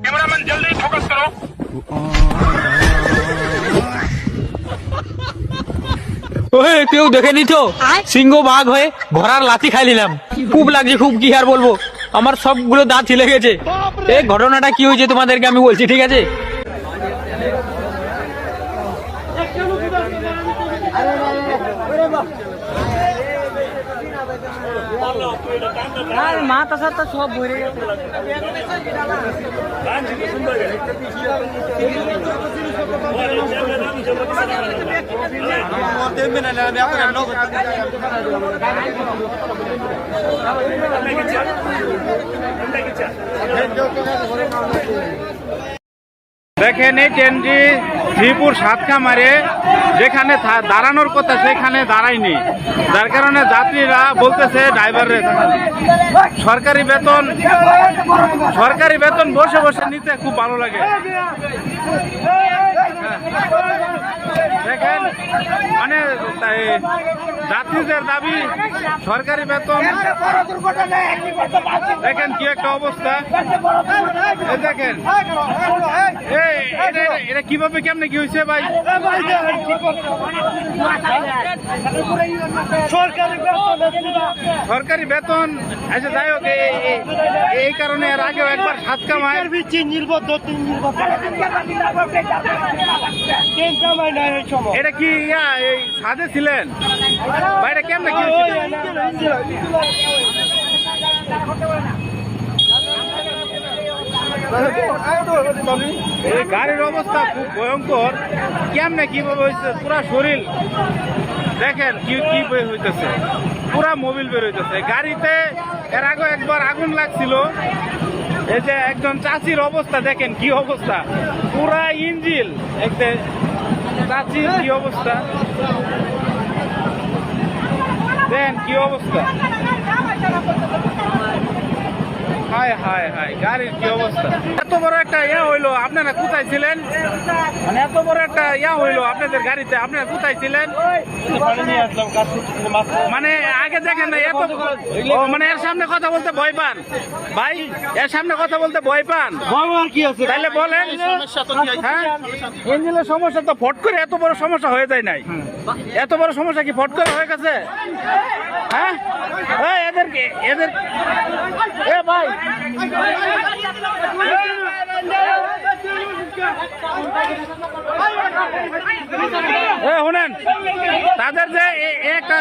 Cameraman जल्दी focus करो। ওহে কেউ দেখেনি তো সিংহ বাঘ হয়ে ঘোড়ার লাথি খাই নিলাম। খুব লাগছে, খুব কি আর বলবো, আমার সবগুলো দাঁত ছিলে গেছে। এই ঘটনাটা কি হয়েছে তোমাদেরকে আমি বলছি, ঠিক আছে? মাথা সাথে সব ভরে গেছে। দেখেন এই ট্রেনটি শ্রীপুর সাতকামারে যেখানে দাঁড়ানোর কথা সেখানে দাঁড়ায়নি, যার কারণে যাত্রীরা বলতেছে ড্রাইভাররে সরকারি বেতন বসে বসে নিতে খুব ভালো লাগে। দেখেন মানে যাত্রীদের দাবি সরকারি বেতন। দেখেন কি একটা অবস্থা, দেখেন এটা কিভাবে কেমনে কি হয়েছে ভাই? সরকারি বেতন আচ্ছা যাই হোক, এই কারণে এর আগেও একবার সাতকামায় এটা কি এই সাদে ছিলেন ভাই? এটা কেমনে কি এই গাড়ির অবস্থা খুব ভয়ঙ্কর, কেমনে কিভাবে হয়েছে পুরা শরীর দেখেন কি কি হইতেছে, পুরা মোবিল বের হইতেছে গাড়িতে। এর আগে একবার আগুন লাগছিল, এই যে একজন চাচির অবস্থা দেখেন কি অবস্থা, পুরা ইঞ্জিল একটা চাচির কি অবস্থা, দেন কি অবস্থা, হায় হায় হায় গাড়ির কি অবস্থা। এত বড় একটা হইলো, আপনারা কোথায় ছিলেন? মানে এত বড় একটা হইলো আপনাদের গাড়িতে, আপনারা কোথায় ছিলেন? মানে আগে দেখেন না এত, মানে এর সামনে কথা বলতে ভয় পান ভাই? এর সামনে কথা বলতে ভয় পান? কি আছে তাহলে বলেন। হ্যাঁ ইঞ্জিনের সমস্যা তো ফট করে এত বড় সমস্যা হয়ে যায় নাই? এত বড় সমস্যা কি ফট করে হয়ে গেছে? হ্যাঁ এদেরকে এ ভাই শুনেন তাদের যে একটা